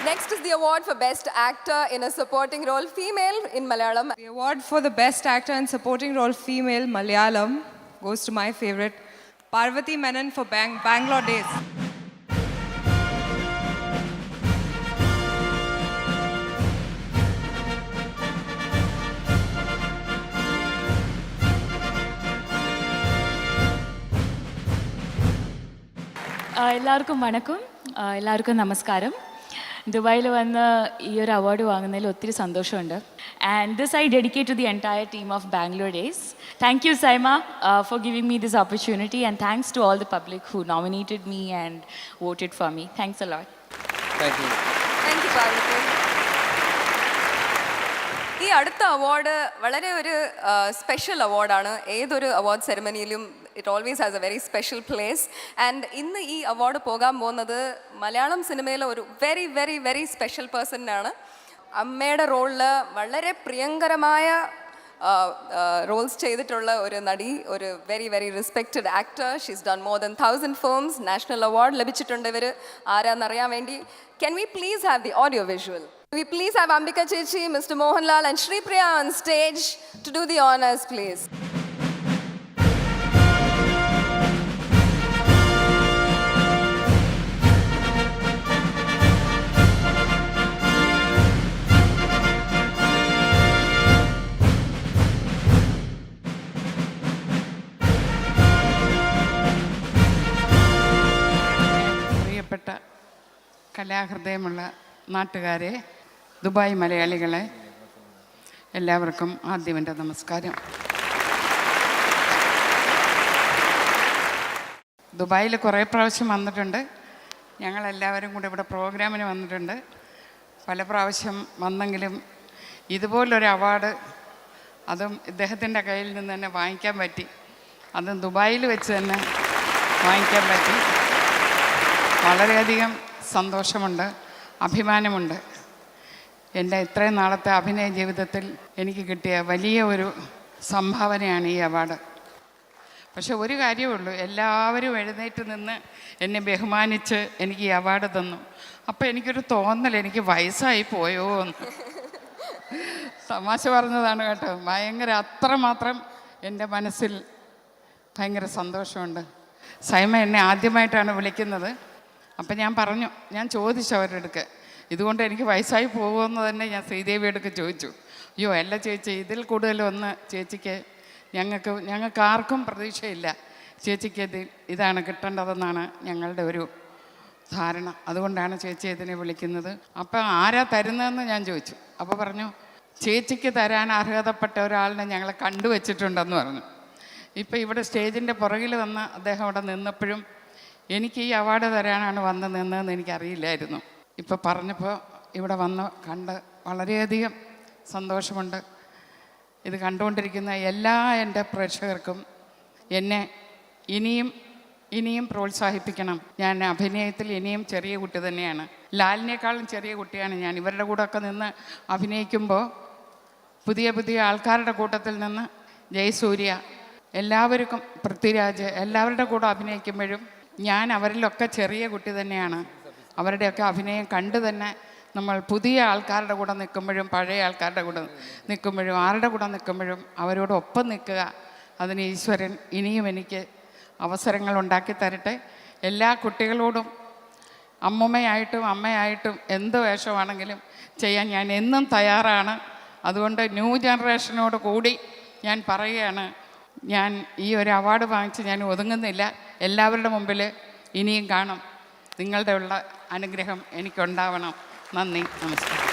Next is the award for Best Actor in a Supporting Role Female in Malayalam. The award for the Best Actor in Supporting Role Female Malayalam goes to my favorite, Parvati Menon for Bangalore Days. എല്ലാവർക്കും വണക്കം എല്ലാവർക്കും നമസ്കാരം ദുബായിൽ വന്ന് ഈ ഒരു award വാങ്ങുന്നതിൽ ഒത്തിരി സന്തോഷമുണ്ട് and this I dedicate to the entire team of Bangalore Days thank you SIIMA for giving me this opportunity and thanks to all the public who nominated me and voted for me thanks a lot. Thank you, Parvati. ഈ അടുത്ത award വളരെ ഒരു special അവാർഡാണ്. ഏതൊരു award സെറമണിയിലും it always has a very special place. And ഇന്ന് ഈ award പോകാൻ പോകുന്നത് മലയാളം സിനിമയിലെ ഒരു വെരി വെരി വെരി സ്പെഷ്യൽ പേഴ്സണിനാണ്. അമ്മയുടെ റോളിൽ വളരെ പ്രിയങ്കരമായ റോൾസ് ചെയ്തിട്ടുള്ള ഒരു നടി, ഒരു very very respected actor. She's done more than 1000 films. National award ലഭിച്ചിട്ടുണ്ട് ഇവർ. ആരാന്നറിയാൻ വേണ്ടി can we please have the audio visual? We please have Ambika Chechi, Mr. Mohanlal and Shri Priya on stage to do the honors, please. പ്രിയപ്പെട്ട കലാഹൃദയമുള്ള നാട്ടുകാരെ, Dubai മലയാളികളെ, എല്ലാവർക്കും ആദ്യം എൻ്റെ നമസ്കാരം. ദുബായിൽ കുറേ പ്രാവശ്യം വന്നിട്ടുണ്ട്. ഞങ്ങളെല്ലാവരും കൂടെ ഇവിടെ പ്രോഗ്രാമിന് വന്നിട്ടുണ്ട്. പല പ്രാവശ്യം വന്നെങ്കിലും ഇതുപോലൊരു അവാർഡ് അതും ഇദ്ദേഹത്തിൻ്റെ കയ്യിൽ നിന്ന് തന്നെ വാങ്ങിക്കാൻ പറ്റി. അതും ദുബായിൽ വെച്ച് തന്നെ വാങ്ങിക്കാൻ പറ്റി. വളരെയധികം സന്തോഷമുണ്ട്, അഭിമാനമുണ്ട്. എൻ്റെ ഇത്രയും നാളത്തെ അഭിനയ ജീവിതത്തിൽ എനിക്ക് കിട്ടിയ വലിയ ഒരു സംഭാവനയാണ് ഈ അവാർഡ്. പക്ഷെ ഒരു കാര്യമേ ഉള്ളൂ, എല്ലാവരും എഴുന്നേറ്റ് നിന്ന് എന്നെ ബഹുമാനിച്ച് എനിക്ക് ഈ അവാർഡ് തന്നു. അപ്പോൾ എനിക്കൊരു തോന്നൽ, എനിക്ക് വയസ്സായി പോയോ എന്ന്. തമാശ പറഞ്ഞതാണ് കേട്ടോ. ഭയങ്കര അത്രമാത്രം എൻ്റെ മനസ്സിൽ ഭയങ്കര സന്തോഷമുണ്ട്. സൈമ എന്നെ ആദ്യമായിട്ടാണ് വിളിക്കുന്നത്. അപ്പം ഞാൻ ചോദിച്ചു അവരുടെ അടുക്ക്, ഇതുകൊണ്ട് എനിക്ക് വയസ്സായി പോകുമെന്ന് തന്നെ ഞാൻ ശ്രീദേവിയുടെ അടുക്ക് ചോദിച്ചു. അയ്യോ അല്ല ചേച്ചി, ഇതിൽ കൂടുതലൊന്ന് ചേച്ചിക്ക് ഞങ്ങൾക്ക് ആർക്കും പ്രതീക്ഷയില്ല. ചേച്ചിക്ക് ഇതാണ് കിട്ടേണ്ടതെന്നാണ് ഞങ്ങളുടെ ഒരു ധാരണ. അതുകൊണ്ടാണ് ചേച്ചി ഇതിനെ വിളിക്കുന്നത്. അപ്പം ആരാ തരുന്നതെന്ന് ഞാൻ ചോദിച്ചു. അപ്പോൾ പറഞ്ഞു, ചേച്ചിക്ക് തരാൻ അർഹതപ്പെട്ട ഒരാളിനെ ഞങ്ങൾ കണ്ടുവച്ചിട്ടുണ്ടെന്ന് പറഞ്ഞു. ഇപ്പം ഇവിടെ സ്റ്റേജിൻ്റെ പുറകിൽ വന്ന് അദ്ദേഹം അവിടെ നിന്നപ്പോഴും എനിക്ക് ഈ അവാർഡ് തരാനാണ് വന്ന് നിന്നതെന്ന് എനിക്കറിയില്ലായിരുന്നു. ഇപ്പോൾ പറഞ്ഞപ്പോൾ ഇവിടെ വന്ന് കണ്ട് വളരെയധികം സന്തോഷമുണ്ട്. ഇത് കണ്ടുകൊണ്ടിരിക്കുന്ന എല്ലാ എൻ്റെ പ്രേക്ഷകർക്കും എന്നെ ഇനിയും പ്രോത്സാഹിപ്പിക്കണം. ഞാൻ അഭിനയത്തിൽ ഇനിയും ചെറിയ കുട്ടി തന്നെയാണ്. ലാലിനേക്കാളും ചെറിയ കുട്ടിയാണ് ഞാൻ. ഇവരുടെ കൂടെയൊക്കെ നിന്ന് അഭിനയിക്കുമ്പോൾ പുതിയ ആൾക്കാരുടെ കൂട്ടത്തിൽ നിന്ന് ജയസൂര്യ, എല്ലാവർക്കും പൃഥ്വിരാജ്, എല്ലാവരുടെ കൂടെ അഭിനയിക്കുമ്പോഴും ഞാൻ അവരിലൊക്കെ ചെറിയ കുട്ടി തന്നെയാണ്. അവരുടെയൊക്കെ അഭിനയം കണ്ട് തന്നെ നമ്മൾ പുതിയ ആൾക്കാരുടെ കൂടെ നിൽക്കുമ്പോഴും പഴയ ആൾക്കാരുടെ കൂടെ നിൽക്കുമ്പോഴും ആരുടെ കൂടെ നിൽക്കുമ്പോഴും അവരോടൊപ്പം നിൽക്കുക. അതിന് ഈശ്വരൻ ഇനിയും എനിക്ക് അവസരങ്ങൾ ഉണ്ടാക്കി തരട്ടെ. എല്ലാ കുട്ടികളോടും അമ്മയായിട്ടും എന്ത് വേഷമാണെങ്കിലും ചെയ്യാൻ ഞാൻ എന്നും തയ്യാറാണ്. അതുകൊണ്ട് ന്യൂ ജനറേഷനോട് കൂടി ഞാൻ പറയുകയാണ്, ഞാൻ ഈ ഒരു അവാർഡ് വാങ്ങിച്ച് ഞാൻ ഒതുങ്ങുന്നില്ല. എല്ലാവരുടെ മുമ്പിൽ ഇനിയും കാണും. നിങ്ങളുടെ ഉള്ള അനുഗ്രഹം എനിക്കുണ്ടാവണം. നന്ദി, നമസ്കാരം.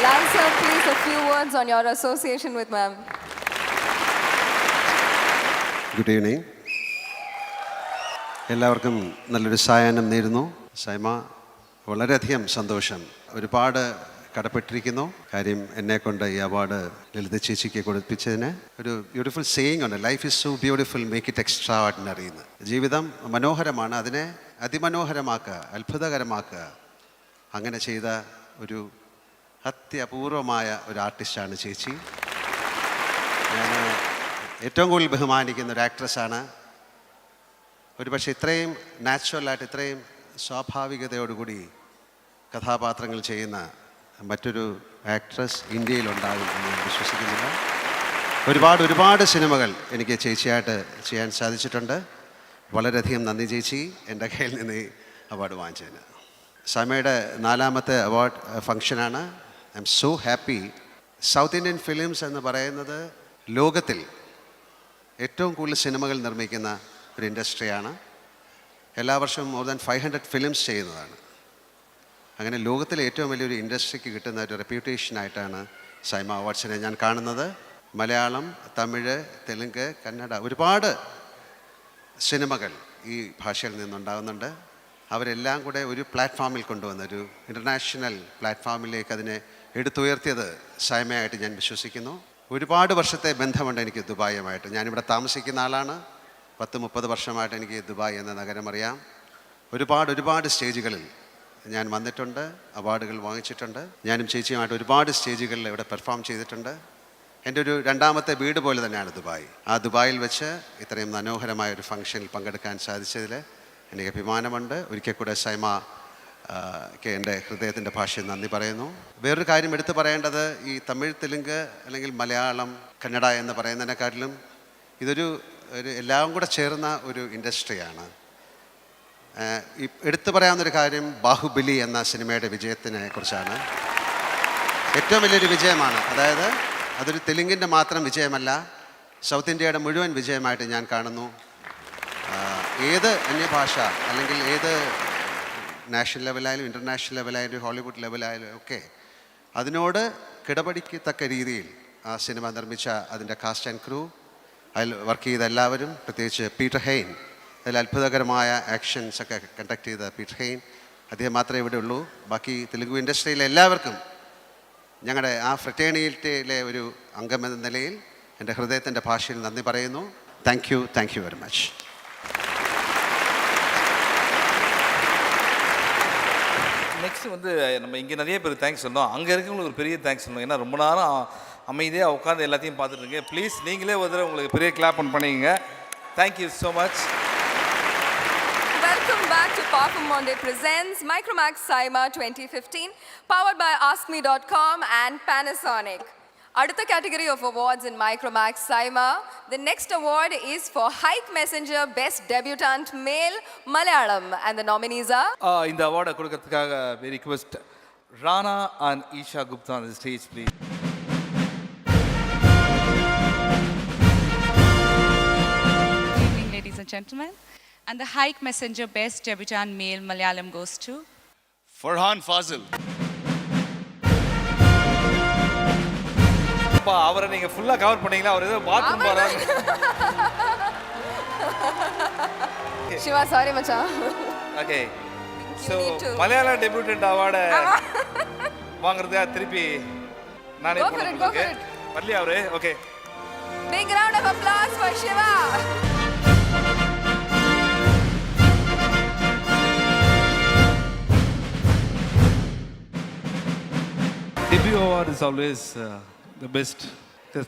Lal sir, please a few words on your association with ma'am. Good evening. എല്ലാവർക്കും നല്ലൊരു സായാഹ്നം നേരുന്നു. സൈമ, വളരെയധികം സന്തോഷം. ഒരുപാട് കടപ്പെട്ടിരിക്കുന്നു. കാര്യം എന്നെക്കൊണ്ട് ഈ അവാർഡ് ലളിത ചേച്ചിക്ക് കൊടുപ്പിച്ചതിന്. ഒരു ബ്യൂട്ടിഫുൾ സേയിങ് ഉണ്ട്, life is so beautiful, make it extra ordinary എന്ന്. ജീവിതം മനോഹരമാണ്, അതിനെ അതിമനോഹരമാക്കുക, അത്ഭുതകരമാക്കുക. അങ്ങനെ ചെയ്ത ഒരു അത്യപൂർവമായ ഒരു ആർട്ടിസ്റ്റാണ് ചേച്ചി. ഞാൻ ഏറ്റവും കൂടുതൽ ബഹുമാനിക്കുന്ന ഒരു ആക്ട്രസ്സാണ്. ഒരു പക്ഷേ ഇത്രയും നാച്ചുറലായിട്ട്, ഇത്രയും സ്വാഭാവികതയോടുകൂടി കഥാപാത്രങ്ങൾ ചെയ്യുന്ന മറ്റൊരു ആക്ട്രസ് ഇന്ത്യയിലുണ്ടാകും എന്ന് ഞാൻ വിശ്വസിക്കുന്നില്ല. ഒരുപാട് സിനിമകൾ എനിക്ക് ചേച്ചിയായിട്ട് ചെയ്യാൻ സാധിച്ചിട്ടുണ്ട്. വളരെയധികം നന്ദി ചേച്ചി എൻ്റെ കയ്യിൽ നിന്ന് ഈ അവാർഡ് വാങ്ങിച്ചതിന്. സൈമയുടെ 4ാമത്തെ അവാർഡ് ഫംഗ്ഷനാണ്. I M so happy. South Indian films എന്ന് പറയുന്നത് ലോകത്തിൽ ഏറ്റവും കൂടുതൽ സിനിമകൾ നിർമ്മിക്കുന്ന ഒരു ഇൻഡസ്ട്രിയാണ്. എല്ലാ വർഷവും മോർ ദാൻ 500 ഫിലിംസ് ചെയ്യുന്നതാണ്. അങ്ങനെ ലോകത്തിലെ ഏറ്റവും വലിയൊരു ഇൻഡസ്ട്രിക്ക് കിട്ടുന്ന ഒരു റെപ്യൂട്ടേഷനായിട്ടാണ് സൈമ അവാർഡ്സിനെ ഞാൻ കാണുന്നത്. മലയാളം, തമിഴ്, തെലുങ്ക്, കന്നഡ ഒരുപാട് സിനിമകൾ ഈ ഭാഷയിൽ നിന്നുണ്ടാകുന്നുണ്ട്. അവരെല്ലാം കൂടെ ഒരു പ്ലാറ്റ്ഫോമിൽ കൊണ്ടുവന്ന ഒരു ഇൻ്റർനാഷണൽ പ്ലാറ്റ്ഫോമിലേക്ക് അതിനെ എടുത്തുയർത്തിയത് സൈമയായിട്ട് ഞാൻ വിശ്വസിക്കുന്നു. ഒരുപാട് വർഷത്തെ ബന്ധമുണ്ട് എനിക്ക് ദുബായുമായിട്ട്. ഞാനിവിടെ താമസിക്കുന്ന ആളാണ്. 10-30 വർഷമായിട്ട് എനിക്ക് ദുബായ് എന്ന നഗരം അറിയാം. ഒരുപാട് സ്റ്റേജുകളിൽ ഞാൻ വന്നിട്ടുണ്ട്, അവാർഡുകൾ വാങ്ങിച്ചിട്ടുണ്ട്. ഞാനും ചേച്ചിയുമായിട്ട് ഒരുപാട് സ്റ്റേജുകളിൽ ഇവിടെ പെർഫോം ചെയ്തിട്ടുണ്ട്. എൻ്റെ ഒരു 2ാമത്തെ വീട് പോലെ തന്നെയാണ് ദുബായ്. ആ ദുബായിൽ വെച്ച് ഇത്രയും മനോഹരമായ ഒരു ഫംഗ്ഷനിൽ പങ്കെടുക്കാൻ സാധിച്ചതിൽ എനിക്ക് അഭിമാനമുണ്ട്. ഒരിക്കൽ കൂടെ സൈമയ്ക്ക് എൻ്റെ ഹൃദയത്തിൻ്റെ ഭാഷയിൽ നന്ദി പറയുന്നു. വേറൊരു കാര്യം എടുത്തു പറയേണ്ടത്, ഈ തമിഴ്, തെലുങ്ക് അല്ലെങ്കിൽ മലയാളം, കന്നഡ എന്ന് പറയുന്നതിനെക്കാട്ടിലും ഇതൊരു എല്ലാം കൂടെ ചേർന്ന ഒരു ഇൻഡസ്ട്രിയാണ്. എടുത്തു പറയാവുന്നൊരു കാര്യം ബാഹുബലി എന്ന സിനിമയുടെ വിജയത്തിനെ കുറിച്ചാണ്. ഏറ്റവും വലിയൊരു വിജയമാണ്. അതായത് അതൊരു തെലുങ്കിൻ്റെ മാത്രം വിജയമല്ല, സൗത്ത് ഇന്ത്യയുടെ മുഴുവൻ വിജയമായിട്ട് ഞാൻ കാണുന്നു. ഏത് അന്യഭാഷ അല്ലെങ്കിൽ ഏത് നാഷണൽ ലെവലായാലും ഇൻ്റർനാഷണൽ ലെവലായാലും ഹോളിവുഡ് ലെവലായാലും ഒക്കെ അതിനോട് കിടപിടിക്കത്തക്ക രീതിയിൽ ആ സിനിമ നിർമ്മിച്ച അതിൻ്റെ കാസ്റ്റ് ആൻഡ് ക്രൂ, അതിൽ വർക്ക് ചെയ്ത എല്ലാവരും, പ്രത്യേകിച്ച് പീറ്റർ ഹെയ്ൻ, അതിൽ അത്ഭുതകരമായ ആക്ഷൻസ് ഒക്കെ കണ്ടക്ട് ചെയ്ത പീറ്റർ ഹെയ്ൻ, അദ്ദേഹം മാത്രമേ ഇവിടെ ഉള്ളൂ. ബാക്കി തെലുഗു ഇൻഡസ്ട്രിയിലെ എല്ലാവർക്കും ഞങ്ങളുടെ ആ ഫ്രറ്റേണിറ്റിയിലെ ഒരു അംഗമെന്ന നിലയിൽ എൻ്റെ ഹൃദയത്തിൻ്റെ ഭാഷയിൽ നന്ദി പറയുന്നു. Thank you very much. Next நம்ம இங்கே நிறைய பேர் தேங்க்ஸ் சொன்னோம். அங்கே இருக்கவங்களுக்கு ஒரு பெரிய தேங்க்ஸ் சொல்லணும். ஏன்னா ரொம்ப நேரம் அமைதியாக உட்காந்து எல்லாத்தையும் பார்த்துட்டு இருக்கேன். ப்ளீஸ் நீங்களே ஒரு தடவை உங்களுக்கு பெரிய கிளாப் பண்ணிங்க. Thank you so much. Welcome back to Powerful Monday presents Micromax Saima 2015, powered by AskMe.com and Panasonic. அடுத்த category of awards in Micromax Saima. The next award is for Hike Messenger Best Debutant Male Malayalam, and the nominees are இந்த அவார்டை கொடுக்கறதுக்காக we request Rana and Isha Gupta on the stage, please. Good evening, ladies and gentlemen. And the Hike Messenger Best Debutant Male Malayalam goes to Farhan Fazil. அவரை நீங்க ஃபுல்லா cover பண்ணீங்களா? அவர் ஏதோ bathroom போறாரு. Shiva, sorry மச்சான். Okay. So மலையாள debutant அவார்டை வாங்குறதா திருப்பி நானே போறேன். வரலையா அவரு? Okay. Big round of applause for Shiva. Debut award is always the best.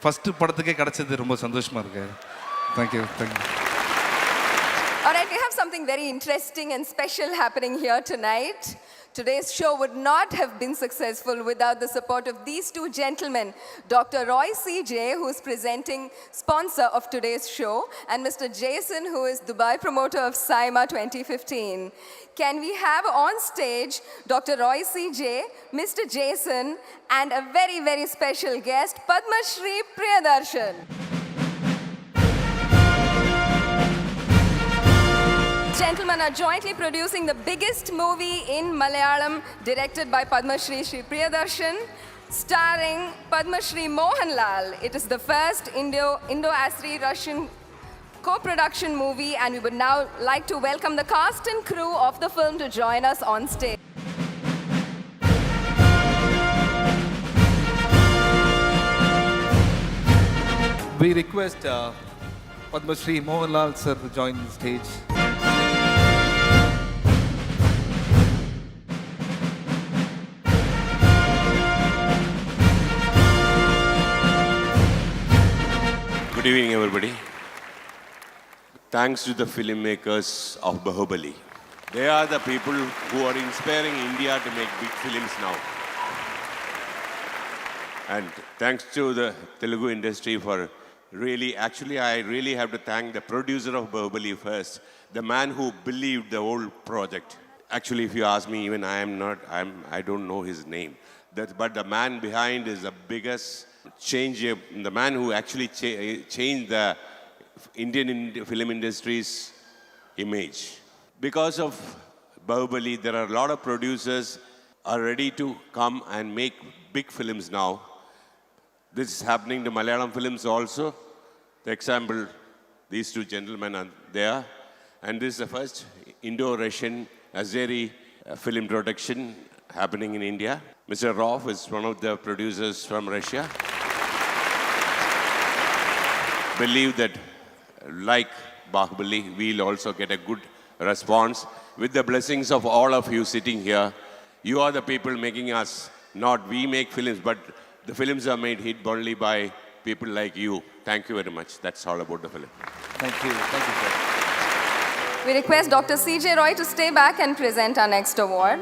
First படத்துக்கே கிடைச்சது ரொம்ப சந்தோஷமா இருக்கு. Thank you. All right, we have something very interesting and special happening here tonight. Today's show would not have been successful without the support of these two gentlemen, Dr. Roy C.J., who is presenting sponsor of today's show, and Mr. Jason, who is Dubai promoter of Saima 2015. Can we have on stage Dr. Roy C.J., Mr. Jason, and a very, very special guest, Padma Shri Priyadarshan. Gentlemen are jointly producing the biggest movie in Malayalam, directed by Padma Shri Priyadarshan, starring Padma Shri Mohanlal. It is the first Indo-Asri-Russian co-production movie, and we would now like to welcome the cast and crew of the film to join us on stage. We request Padma Shri Mohanlal sir to join the stage. Good evening, everybody. Thanks to the filmmakers of Bahubali. They are the people who are inspiring India to make big films now. And thanks to the Telugu industry for really, actually, I really have to thank the producer of Bahubali first, the man who believed the whole project. Actually, if you ask me, even I don't know his name. But the man behind is the biggest change, the man who actually changed the Indian film industry's image. Because of Bahubali, there are a lot of producers are ready to come and make big films now. This is happening to Malayalam films also. The example, these two gentlemen are there. And this is the first Indo-Russian Azeri film production happening in India. Mr. Rauf is one of the producers from Russia. Believe that, like Bahubali, we'll also get a good response. With the blessings of all of you sitting here, you are the people making us, not we make films, but the films are made hit only by people like you. Thank you very much. That's all about the film. Thank you, sir. We request Dr. C.J. Roy to stay back and present our next award.